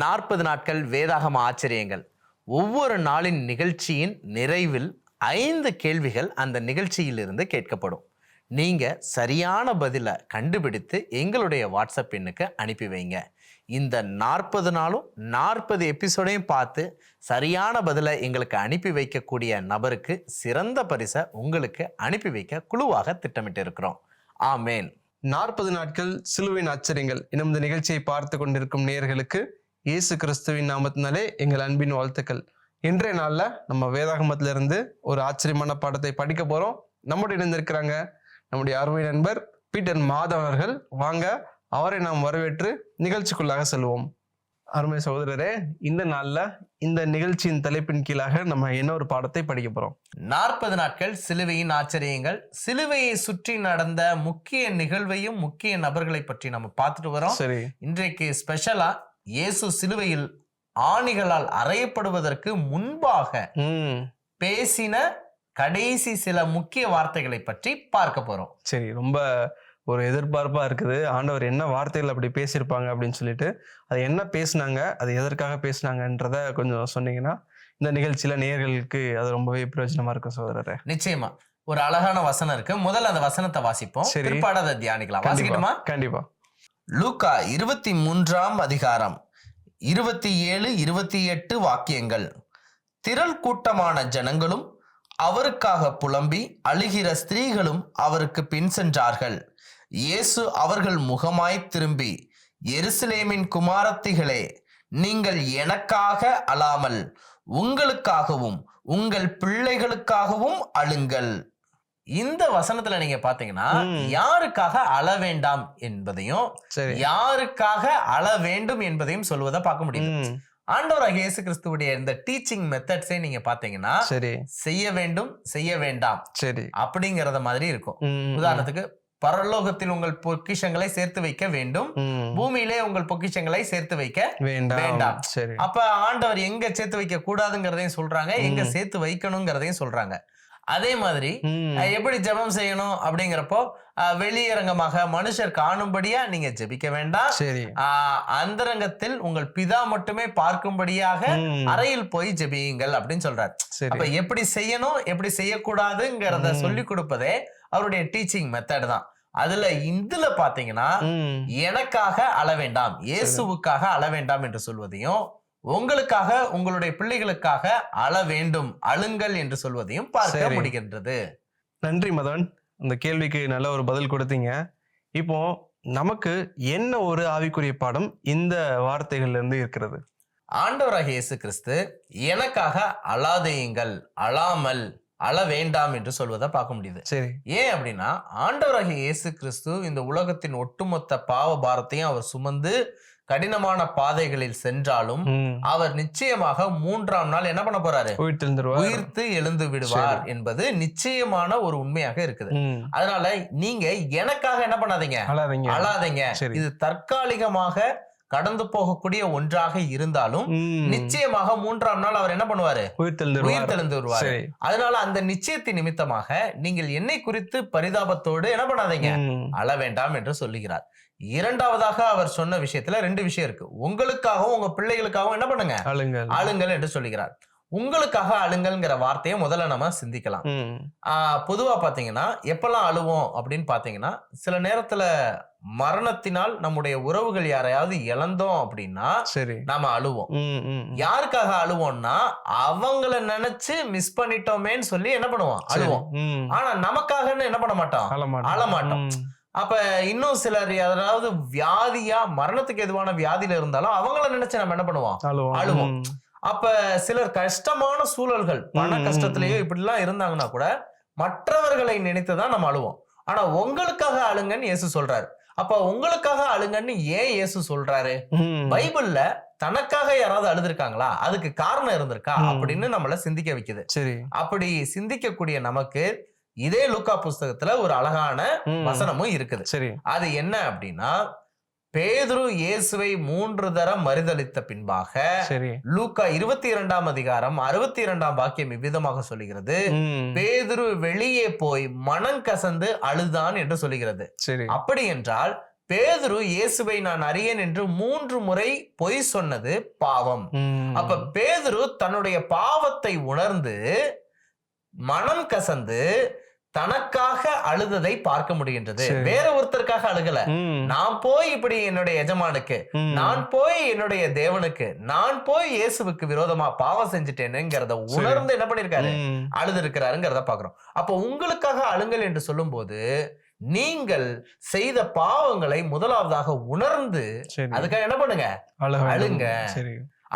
40 நாட்கள் வேதாகம ஆச்சரியங்கள். ஒவ்வொரு நாளின் நிகழ்ச்சியின் நிறைவில் 5 கேள்விகள் அந்த நிகழ்ச்சியிலிருந்து கேட்கப்படும். நீங்க சரியான பதிலை கண்டுபிடித்து எங்களுடைய வாட்ஸ்அப் எண்ணுக்கு அனுப்பி வைங்க. இந்த 40 நாளும் 40 எபிசோடையும் பார்த்து சரியான பதிலை எங்களுக்கு அனுப்பி வைக்கக்கூடிய நபருக்கு சிறந்த பரிசை உங்களுக்கு அனுப்பி வைக்க குழுவாக திட்டமிட்டு இருக்கிறோம். ஆமேன். 40 நாட்கள் சிலுவையின் ஆச்சரியங்கள் எனும் இந்த நிகழ்ச்சியை பார்த்து கொண்டிருக்கும் நேயர்களுக்கு இயேசு கிறிஸ்துவின் நாமத்தினாலே எங்கள் அன்பின் வாழ்த்துக்கள். இன்றைய நாள்ல நம்ம வேதாகமத்துல இருந்து ஒரு ஆச்சரியமான பாடத்தை படிக்க போறோம். நம்முடைய இணைந்திருக்கிறாங்க நம்முடைய அருமை நண்பர் பீட்டர் மாதவன் அவர்கள். வாங்க, அவரை நாம் வரவேற்று நிகழ்ச்சிக்குள்ளாக செல்வோம். அருமை சகோதரரே, இந்த நாள்ல இந்த நிகழ்ச்சியின் தலைப்பின் கீழாக நம்ம என்ன ஒரு பாடத்தை படிக்க போறோம்? 40 நாட்கள் சிலுவையின் ஆச்சரியங்கள். சிலுவையை சுற்றி நடந்த முக்கிய நிகழ்வையும் முக்கிய நபர்களை பற்றி நம்ம பார்த்துட்டு வரோம். சரி, இன்றைக்கு ஸ்பெஷலா இயேசு சிலுவையில் ஆணிகளால் அறையப்படுவதற்கு முன்பாக பேசின கடைசி சில முக்கிய வார்த்தைகளை பற்றி பார்க்க போறோம். சரி, ரொம்ப ஒரு எதிர்பார்ப்பா இருக்குது. ஆண்டவர் என்ன வார்த்தைகள் அப்படி பேசியிருப்பாங்க அப்படின்னு சொல்லிட்டு, அது என்ன பேசினாங்க, அது எதற்காக பேசினாங்கன்றத கொஞ்சம் சொன்னீங்கன்னா இந்த நிகழ்ச்சியில நேயர்களுக்கு அது ரொம்பவே பிரயோஜனமா இருக்கும் சகோதரரே. நிச்சயமா ஒரு அழகான வசனம் இருக்கு. முதல்ல அந்த வசனத்தை வாசிப்போம், பிற்பாடு அதை தியானிக்கலாம். வாசிக்கட்டுமா? கண்டிப்பா. லூக்கா 23ஆம் அதிகாரம் 27, 28 வாக்கியங்கள். திரள் கூட்டமான ஜனங்களும் அவருக்காக புலம்பி அழுகிற ஸ்திரீகளும் அவருக்கு பின் சென்றார்கள். இயேசு அவர்கள் முகமாய் திரும்பி, எருசலேமின் குமாரத்திகளே, நீங்கள் எனக்காக அழாமல் உங்களுக்காகவும் உங்கள் பிள்ளைகளுக்காகவும் அழுங்கள். இந்த வசனத்துல நீங்க பாத்தீங்கன்னா யாருக்காக அழ வேண்டாம் என்பதையும் யாருக்காக அழ வேண்டும் என்பதையும் சொல்வதை பார்க்க முடியும். ஆண்டவராகிய இயேசு கிறிஸ்துவுடைய இந்த டீச்சிங் மெத்தட்ஸை நீங்க பாத்தீங்கன்னா செய்ய வேண்டும் செய்ய வேண்டாம் அப்படிங்கறத மாதிரி இருக்கும். உதாரணத்துக்கு, பரலோகத்தில் உங்கள் பொக்கிஷங்களை சேர்த்து வைக்க வேண்டும், பூமியிலே உங்கள் பொக்கிஷங்களை சேர்த்து வைக்க வேண்டாம். அப்ப ஆண்டவர் எங்க சேர்த்து வைக்க கூடாதுங்கிறதையும் சொல்றாங்க, எங்க சேர்த்து வைக்கணுங்கிறதையும் சொல்றாங்க. அதே மாதிரி எப்படி ஜெபம் செய்யணும் அப்படிங்கிறப்போ, வெளியரங்கமாக மனுஷர் காணும்படியா நீங்க ஜெபிக்க வேண்டாம், அந்தரங்கத்தில் உங்கள் பிதா மட்டுமே பார்க்கும்படியாக அறையில் போய் ஜெபியுங்கள் அப்படின்னு சொல்றாரு. அப்ப எப்படி செய்யணும் எப்படி செய்யக்கூடாதுங்கிறத சொல்லி கொடுப்பதே அவருடைய டீச்சிங் மெத்தட் தான். அதுல இதுல பாத்தீங்கன்னா எனக்காக அழ வேண்டாம், இயேசுவுக்காக அழ வேண்டாம் என்று சொல்வதையும், உங்களுக்காக உங்களுடைய பிள்ளைகளுக்காக அழ வேண்டும் அழுங்கள் என்று சொல்வதையும் பார்க்க முடிகின்றது. நன்றி மதன், அந்த கேள்விக்கு நல்ல ஒரு பதில் கொடுத்தீங்க. இப்போ நமக்கு என்ன ஒரு ஆவிக்குரிய பாடம் இந்த வார்த்தைகள்ல இருந்து இருக்கிறது? ஆண்டவராகிய இயேசு கிறிஸ்து எனக்காக அழாதேயுங்கள், அழாமல் அழ வேண்டாம் என்று சொல்வதை பார்க்க முடியுது. சரி, ஏன் அப்படின்னா, ஆண்டவராகிய இயேசு கிறிஸ்து இந்த உலகத்தின் ஒட்டுமொத்த பாவ பாரத்தையும் அவர் சுமந்து கடினமான பாதைகளில் சென்றாலும் அவர் நிச்சயமாக 3ஆம் நாள் என்ன பண்ண போறாரு? உயிர்த்து எழுந்து விடுவார் என்பது நிச்சயமான ஒரு உண்மையாக இருக்குது. அதனால நீங்க எனக்காக என்ன பண்ணாதீங்க, அழாதீங்க. இது தற்காலிகமாக கடந்து போகக்கூடிய ஒன்றாக இருந்தாலும் நிச்சயமாக 3ஆம் நாள் அவர் என்ன பண்ணுவாரு? உயிர்த்தெழுந்து வருவார். அதனால அந்த நிச்சயத்தின் நிமித்தமாக நீங்கள் என்னை குறித்து பரிதாபத்தோடு என்ன பண்ணாதீங்க, அழ வேண்டாம் என்று சொல்லுகிறார். இரண்டாவதாக அவர் சொன்ன விஷயத்துல 2 விஷயம் இருக்கு. உங்களுக்காகவும் உங்க பிள்ளைகளுக்காகவும் என்ன பண்ணுங்க, அழுங்கள் என்று சொல்லுகிறார். உங்களுக்காக அழுங்கள்ங்கிற வார்த்தையை முதல்ல நம்ம சிந்திக்கலாம். பொதுவா பாத்தீங்கன்னா எப்பெல்லாம் அழுவோம் அப்படின்னு பாத்தீங்கன்னா, சில நேரத்துல மரணத்தினால் நம்முடைய உறவுகள் யாரையாவது இழந்தோம் அப்படின்னா நாம அழுவோம். யாருக்காக அழுவோம்னா, அவங்கள நினைச்சு மிஸ் பண்ணிட்டோமேன்னு சொல்லி என்ன பண்ணுவோம், அழுவோம். ஆனா நமக்காக என்ன பண்ண மாட்டோம், அழ மாட்டோம். அப்ப இன்னும் சிலர் யாராவது வியாதியா மரணத்துக்கு எதுவான வியாதியில இருந்தாலும் அவங்கள நினைச்சு நம்ம என்ன பண்ணுவோம், அழுவோம். அப்ப சிலர் கஷ்டமான சூழல்கள், பண கஷ்டத்திலேயோ இப்படி எல்லாம் இருந்தாங்கன்னா கூட மற்றவர்களை நினைத்துதான் நம்ம அழுவோம். ஆனா உங்களுக்காக அழுங்கன்னு இயேசு சொல்றாரு. அப்ப உங்களுக்காக அழுங்கன்னு ஏன் இயேசு சொல்றாரு? பைபிள்ல தனக்காக யாராவது அழுதுருக்காங்களா, அதுக்கு காரணம் இருந்திருக்கா அப்படின்னு நம்மள சிந்திக்க வைக்குது. அப்படி சிந்திக்கக்கூடிய நமக்கு இதே லூக்கா புஸ்தகத்துல ஒரு அழகான வசனமும் இருக்குது. அது என்ன அப்படின்னா, பேதுரு இயேசுவை 3 தரம் மறுதலித்த பின்பாக லூக்கா 22ஆம் அதிகாரம் 62ஆம் வாக்கியம் இவ்விதமாக சொல்லுகிறது, பேதுரு வெளியே போய் மனம் கசந்து அழுதான் என்று சொல்லுகிறது. அப்படி என்றால் பேதுரு இயேசுவை நான் அறியேன் என்று 3 முறை பொய் சொன்னது பாவம். அப்ப பேதுரு தன்னுடைய பாவத்தை உணர்ந்து மனம் கசந்து தனக்காக அழுததை பார்க்க முடிகின்றது. வேற ஒருத்தருக்காக அழுகல. நான் போய் இப்படி என்னுடைய எஜமானுக்கு, நான் போய் என்னுடைய தேவனுக்கு, நான் போய் இயேசுவுக்கு விரோதமா பாவம் செஞ்சுட்டேனுங்கிறத உணர்ந்து என்ன பண்ணிருக்காரு, அழுது இருக்கிறாருங்கிறத பாக்குறோம். அப்ப உங்களுக்காக அழுங்கள் என்று சொல்லும் போது நீங்கள் செய்த பாவங்களை முதலாவதாக உணர்ந்து அதுக்காக என்ன பண்ணுங்க, அழுங்க.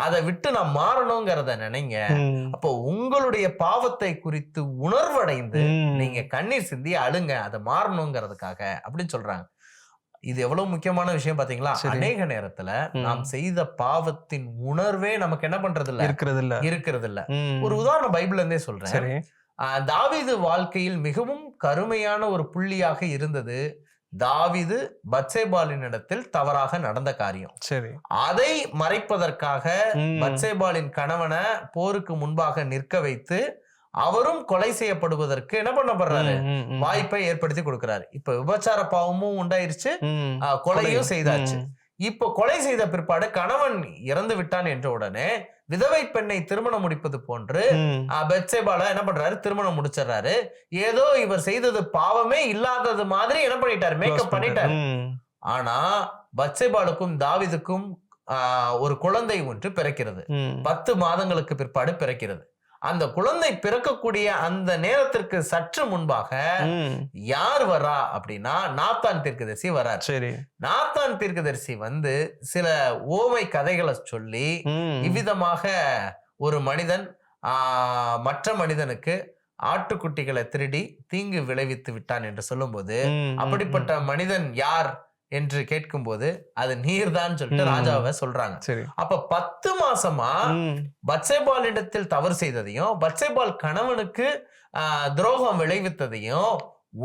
அதை விட்டு நான் மாறணுங்கிறத நினைங்க. அப்போ உங்களுடைய பாவத்தை குறித்து உணர்வடைந்து நீங்க கண்ணீர் சிந்தி அழுங்க, அதை மாறணுங்கிறதுக்காக அப்படின்னு சொல்றாங்க. இது எவ்வளவு முக்கியமான விஷயம் பாத்தீங்களா? அநேக நேரத்துல நாம் செய்த பாவத்தின் உணர்வே நமக்கு என்ன பண்றது இல்ல, இருக்கிறது இல்ல. ஒரு உதாரணம் பைபிள்ல இருந்தே சொல்றேன். தாவீது வாழ்க்கையில் மிகவும் கருமையான ஒரு புள்ளியாக இருந்தது தாவீது பத்சேபாலின் இடத்தில் தவறாக நடந்த காரியம். சரி, அதை மறைப்பதற்காக பத்சேபாலின் கணவனை போருக்கு முன்பாக நிற்க வைத்து அவரும் கொலை செய்யப்படுவதற்கு என்ன பண்ணப்படுறாரு, வாய்ப்பை ஏற்படுத்தி கொடுக்கிறாரு. இப்ப விபச்சார பாவமும் உண்டாயிருச்சு, கொலையும் செய்தாச்சு. இப்ப கொலை செய்த பிற்பாடு கணவன் இறந்து விட்டான் என்ற உடனே விதவை பெண்ணை திருமணம் முடிப்பது போன்று பெத்சேபால என்ன பண்றாரு, திருமணம் முடிச்சிடறாரு. ஏதோ இவர் செய்தது பாவமே இல்லாதது மாதிரி என்ன பண்ணிட்டாரு, மேக்கப் பண்ணிட்டாரு. ஆனா பத்சேபாலுக்கும் தாவீதுக்கும் ஒரு குழந்தை ஒன்று பிறக்கிறது. 10 மாதங்களுக்கு பிற்பாடு பிறக்கிறது. அந்த குழந்தை பிறக்கக்கூடிய அந்த நேரத்திற்கு சற்று முன்பாக யார் வரா அப்படின்னா நாத்தான் தீர்க்கதரிசி வரார். சரி, நாத்தான் தீர்க்கதரிசி வந்து சில ஓமை கதைகளை சொல்லி இவ்விதமாக ஒரு மனிதன் மற்ற மனிதனுக்கு ஆட்டுக்குட்டிகளை திருடி தீங்கு விளைவித்து விட்டான் என்று சொல்லும் போது அப்படிப்பட்ட மனிதன் யார் என்று கேட்கும் போது அது நீர்தான் சொல்லிட்டு ராஜாவை சொல்றாங்க. அப்ப 10 மாசமா பத்சேபாலிடத்தில் தவறு செய்ததையும் பத்சேபால் கணவனுக்கு துரோகம் விளைவித்ததையும்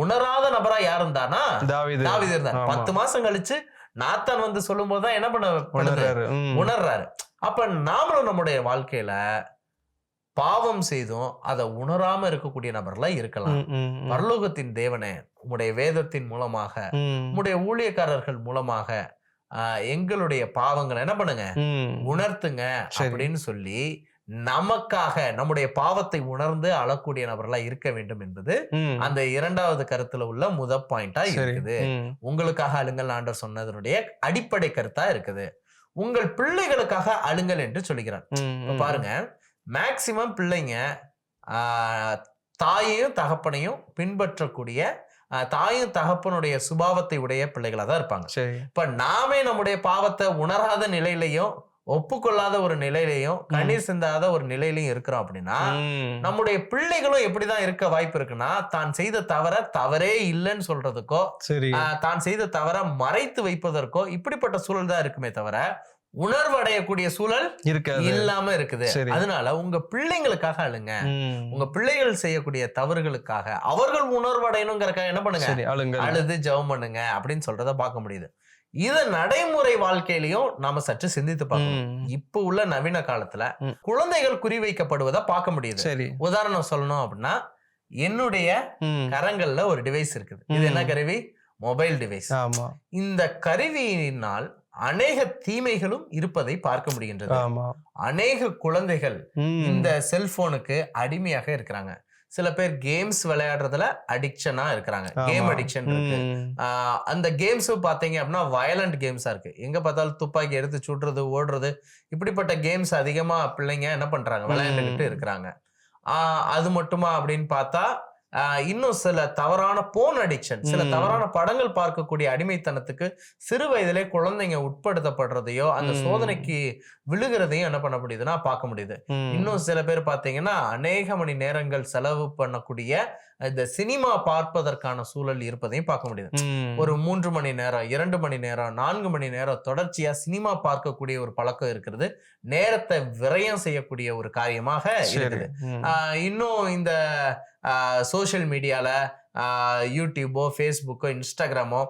உணராத நபரா யார் இருந்தானா, தாவீது இருந்தார். 10 மாசம் கழிச்சு நாத்தான் வந்து சொல்லும் போதுதான் என்ன பண்ண உணர்றாரு. அப்ப நாமளும் நம்முடைய வாழ்க்கையில பாவம் செய்தும் அதை உணராம இருக்கக்கூடிய நபர்களா இருக்கலாம். பரலோகத்தின் தேவனே, உம்முடைய வேதத்தின் மூலமாக, உம்முடைய ஊழியக்காரர்கள் மூலமாக எங்களுடைய பாவங்களை என்ன பண்ணுங்க, உணர்த்துங்க அப்படின்னு சொல்லி நமக்காக நம்முடைய பாவத்தை உணர்ந்து அழக்கூடிய நபர்களா இருக்க வேண்டும் என்பது அந்த 2வது கருத்துல உள்ள முதல் பாயிண்டா இருக்குது. உங்களுக்காக அழுங்கள் ஆண்டவர் சொன்னதனுடைய அடிப்படை கருத்தா இருக்குது. உங்கள் பிள்ளைகளுக்காக அழுங்கள் என்று சொல்லுகிறார். பாருங்க, மேக்சிமம் பிள்ளைங்க தாயையும் தகப்பனையும் பின்பற்றக்கூடிய, தாயும் தகப்பனுடைய சுபாவத்தை உடைய பிள்ளைகளா தான் இருப்பாங்க. இப்ப நாமே நம்முடைய பாவத்தை உணராத நிலையிலையும் ஒப்புக்கொள்ளாத ஒரு நிலையிலையும் கண்ணீர் சிந்தாத ஒரு நிலையிலையும் இருக்கிறோம் அப்படின்னா நம்முடைய பிள்ளைகளும் எப்படிதான் இருக்க வாய்ப்பு இருக்குன்னா, தான் செய்த தவறே இல்லைன்னு சொல்றதுக்கோ தான் செய்த தவற மறைத்து வைப்பதற்கோ இப்படிப்பட்ட சூழல் தான் இருக்குமே தவிர உணர்வு அடையக்கூடிய சூழல் இல்லாம இருக்குது. அதனால உங்க பிள்ளைங்களுக்காக அழுங்க. உங்க பிள்ளைகள் செய்யக்கூடிய தவறுகளுக்காக அவர்கள் உணர்வு அடையணுங்கிறக்காக என்ன பண்ணுங்க, அழுது ஜெபம் பண்ணுங்க அப்படின்னு சொல்றத பார்க்க முடியுது. இத நடைமுறை வாழ்க்கையிலையும் நாம சற்று சிந்தித்து பார்க்கணும். இப்ப உள்ள நவீன காலத்துல குழந்தைகள் குறிவைக்கப்படுவதை பார்க்க முடியுது. உதாரணம் சொல்லணும் அப்படின்னா, என்னுடைய கரங்கள்ல ஒரு டிவைஸ் இருக்குது. இது என்ன கருவி? Mobile device. இந்த கருவியினால் அநேக தீமைகளும் இருப்பதை பார்க்க முடிகின்றது. அநேக குழந்தைகள் இந்த செல்போனுக்கு அடிமையாக இருக்கிறாங்க. சில பேர் கேம்ஸ் விளையாடுறதுல அடிக்ஷனா இருக்கிறாங்க. கேம் அடிக்ஷன் இருக்கு. அந்த கேம்ஸ் பாத்தீங்க அப்படின்னா வயலண்ட் கேம்ஸா இருக்கு. எங்க பார்த்தாலும் துப்பாக்கி எடுத்து சுடுறது, ஓடுறது, இப்படிப்பட்ட கேம்ஸ் அதிகமா பிள்ளைங்க என்ன பண்றாங்க, விளையாண்டுகிட்டு இருக்கிறாங்க. அது மட்டுமா அப்படின்னு பார்த்தா இன்னும் சில தவறான போன் அடிக்ஷன், சில தவறான படங்கள் பார்க்கக்கூடிய அடிமைத்தனத்துக்கு சிறு வயதிலே குழந்தைங்க உட்படுத்தப்படுறதையோ அந்த சோதனைக்கு விழுகிறதையும் என்ன பண்ண முடியுதுன்னா பார்க்க முடியுது. இன்னும் சில பேர் பாத்தீங்கன்னா அநேக மணி நேரங்கள் செலவு பண்ணக்கூடிய இந்த சினிமா பார்ப்பதற்கான சூழல் இருப்பதையும் பார்க்க முடியுது. ஒரு 3 மணி நேரம், 2 மணி நேரம், 4 மணி நேரம் தொடர்ச்சியா சினிமா பார்க்கக்கூடிய ஒரு பழக்கம் இருக்கிறது. நேரத்தை விரயம் செய்யக்கூடிய ஒரு காரியமாக இருக்குது. இன்னும் இந்த சோசியல் மீடியால யூடியூபோ, ஃபேஸ்புக்கோ, இன்ஸ்டாகிராமோ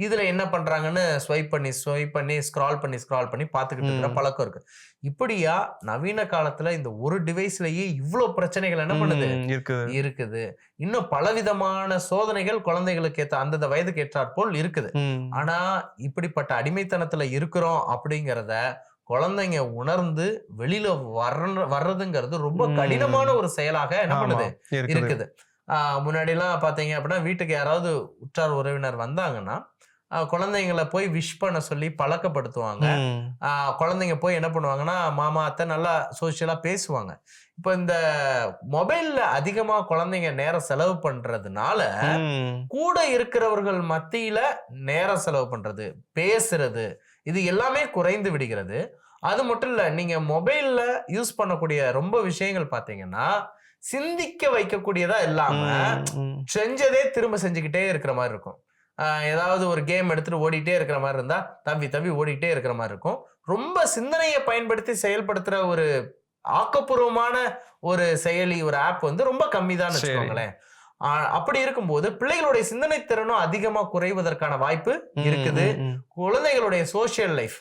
இதுல என்ன பண்றாங்கன்னு ஸ்வைப் பண்ணி ஸ்க்ரால் பண்ணி பார்த்துக்கிட்டு இருக்கிற பழக்கம் இருக்கு. இப்படியா நவீன காலத்துல இந்த ஒரு டிவைஸ்லயே இவ்வளவு பிரச்சனைகள் என்ன பண்ணுது இருக்குது. இன்னும் பலவிதமான சோதனைகள் குழந்தைகளுக்கு அந்தந்த வயதுக்கு ஏற்றாற்போல் இருக்குது. ஆனா இப்படிப்பட்ட அடிமைத்தனத்துல இருக்கிறோம் அப்படிங்கிறத குழந்தைங்க உணர்ந்து வெளியில வர்றதுங்கிறது ரொம்ப கடினமான ஒரு செயலாக என்ன பண்ணுது இருக்குது. முன்னாடி எல்லாம் பாத்தீங்க அப்படின்னா வீட்டுக்கு யாராவது உற்றார் உறவினர் வந்தாங்கன்னா குழந்தைங்களை போய் விஷ் பண்ண சொல்லி பழக்கப்படுத்துவாங்க. குழந்தைங்க போய் என்ன பண்ணுவாங்கன்னா மாமா அத்தை நல்லா சோசியலா பேசுவாங்க. இப்ப இந்த மொபைல்ல அதிகமா குழந்தைங்க நேரம் செலவு பண்றதுனால கூட இருக்கிறவர்கள் மத்தியில நேரம் செலவு பண்றது, பேசுறது, இது எல்லாமே குறைந்து விடுகிறது. அது மட்டும் இல்ல, நீங்க மொபைல்ல யூஸ் பண்ணக்கூடிய ரொம்ப விஷயங்கள் பாத்தீங்கன்னா சிந்திக்க வைக்கக்கூடியதா இல்லாம செஞ்சதே திரும்ப செஞ்சுக்கிட்டே இருக்கிற மாதிரி இருக்கும். ஏதாவது ஒரு கேம் எடுத்துட்டு ஓடிட்டே இருக்கிற மாதிரி இருந்தா தவி ஓடிட்டே இருக்கிற மாதிரி இருக்கும். ரொம்ப சிந்தனையை பயன்படுத்தி செயல்படுத்துற ஒரு ஆக்கப்பூர்வமான ஒரு செயலி, ஒரு ஆப் வந்து ரொம்ப கம்மி தான் வச்சுக்கோங்களேன். அப்படி இருக்கும்போது பிள்ளைகளுடைய சிந்தனை திறனும் அதிகமா குறைவதற்கான வாய்ப்பு இருக்குது. குழந்தைகளுடைய சோசியல் லைஃப்,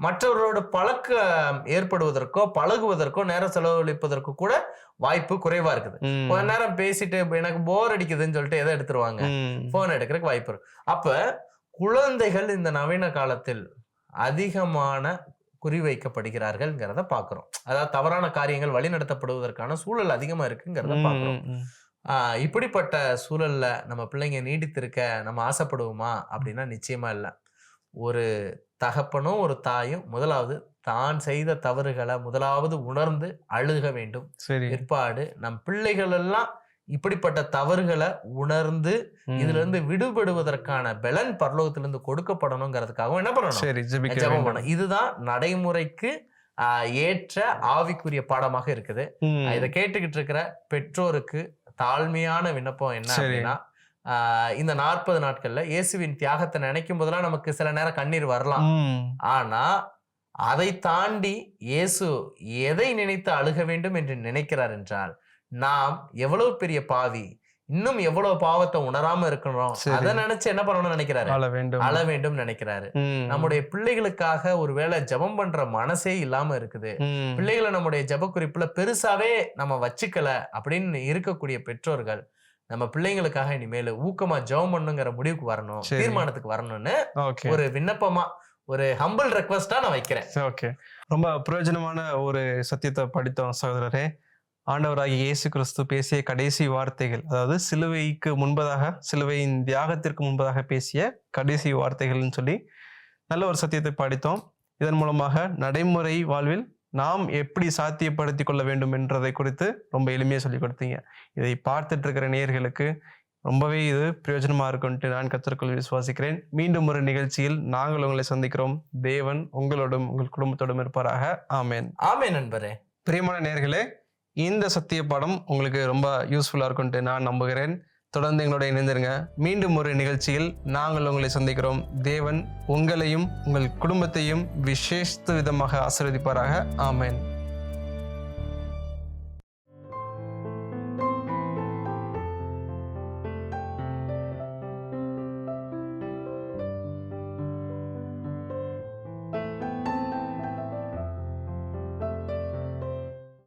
மற்றவர்களோட பழக்கம் ஏற்படுவதற்கோ பழகுவதற்கோ நேரம் செலவழிப்பதற்கு கூட வாய்ப்பு குறைவா இருக்குது. கொஞ்ச நேரம் பேசிட்டு எனக்கு போர் அடிக்குதுன்னு சொல்லிட்டு எதை எடுத்துருவாங்க, போன் எடுக்கிறதுக்கு வாய்ப்பு இருக்கு. அப்ப குழந்தைகள் இந்த நவீன காலத்தில் அதிகமான குறிவைக்கப்படுகிறார்கள்ங்கிறத பாக்குறோம். அதாவது தவறான காரியங்கள் வழிநடத்தப்படுவதற்கான சூழல் அதிகமா இருக்குங்கிறத பாக்குறோம். இப்படிப்பட்ட சூழல்ல நம்ம பிள்ளைங்க நீடித்திருக்க நம்ம ஆசைப்படுவோமா அப்படின்னா நிச்சயமா இல்லை. ஒரு தகப்பனும் ஒரு தாயும் முதலாவது தான் செய்த தவறுகளை முதலாவது உணர்ந்து அழுக வேண்டும். பிற்பாடு நம் பிள்ளைகள் எல்லாம் இப்படிப்பட்ட தவறுகளை உணர்ந்து இதுல இருந்து விடுபடுவதற்கான பலன் பரலோகத்திலிருந்து கொடுக்கப்படணுங்கிறதுக்காகவும் என்ன பண்ணணும், ஜெபம் பண்ணணும். இதுதான் நடைமுறைக்கு ஏற்ற ஆவிக்குரிய பாடமாக இருக்குது. இதை கேட்டுக்கிட்டு இருக்கிற பெற்றோருக்கு தாழ்மையான விண்ணப்பம் என்ன அப்படின்னா, இந்த 40 நாட்கள்ல இயேசுவின் தியாகத்தை நினைக்கும் போதெல்லாம் நமக்கு சில நேரம் கண்ணீர் வரலாம். ஆனா அதை தாண்டி இயேசு எதை நினைத்து அழுக வேண்டும் என்று நினைக்கிறார் என்றால், நாம் எவ்வளவு பெரிய பாவி, இன்னும் எவ்வளவு பாவத்தை உணராம இருக்கணும், அதை நினைச்சு என்ன பண்ணணும்னு நினைக்கிறாரு, அழ வேண்டும் நினைக்கிறாரு. நம்முடைய பிள்ளைகளுக்காக ஒருவேளை ஜெபம் பண்ற மனசே இல்லாம இருக்குது, பிள்ளைகளை நம்முடைய ஜெப குறிப்புல பெருசாவே நம்ம வச்சுக்கல அப்படின்னு இருக்கக்கூடிய பெற்றோர்கள் நம்ம பிள்ளைங்களுக்காக இனிமேல் ஊக்கமா ஜெபம் பண்ணுங்கிற முடிவுக்கு வரணும், தீர்மானத்துக்கு வரணும்னு ஒரு விண்ணப்பமா, ஒரு ஹம்பிள் ரெக்வெஸ்டா நான் வைக்கிறேன். ஓகே, ரொம்ப பிரயோஜனமான ஒரு சத்தியத்தை படித்தோம் சகோதரரே. ஆண்டவராகிய இயேசு கிறிஸ்து பேசிய கடைசி வார்த்தைகள், அதாவது சிலுவைக்கு முன்பதாக, சிலுவையின் தியாகத்திற்கு முன்பதாக பேசிய கடைசி வார்த்தைகள்னு சொல்லி நல்ல ஒரு சத்தியத்தை படித்தோம். இதன் மூலமாக நடைமுறை வாழ்வில் நாம் எப்படி சாத்தியப்படுத்தி கொள்ள வேண்டும் என்றதை குறித்து ரொம்ப எளிமையாக சொல்லி கொடுத்தீங்க. இதை பார்த்துட்டு இருக்கிற நேயர்களுக்கு ரொம்பவே இது பிரயோஜனமா இருக்கும்ட்டு நான் கர்த்தருக்குள் விசுவாசிக்கிறேன். மீண்டும் ஒரு நிகழ்ச்சியில் நாங்கள் உங்களை சந்திக்கிறோம். தேவன் உங்களோடும் உங்கள் குடும்பத்தோடும் இருப்பாராக. ஆமேன். ஆமேன். நண்பரே, பிரியமான நேயர்களே, இந்த சத்திய பாடம் உங்களுக்கு ரொம்ப யூஸ்ஃபுல்லா இருக்கும்ட்டு நான் நம்புகிறேன். தொடர்ந்து எங்களோட இணைந்திருங்க. மீண்டும் ஒரு நிகழ்ச்சியில் நாங்கள் உங்களை சந்திக்கிறோம். தேவன் உங்களையும் உங்கள் குடும்பத்தையும் விசேஷ விதமாக ஆசீர்வதிப்பாராக. ஆமேன்.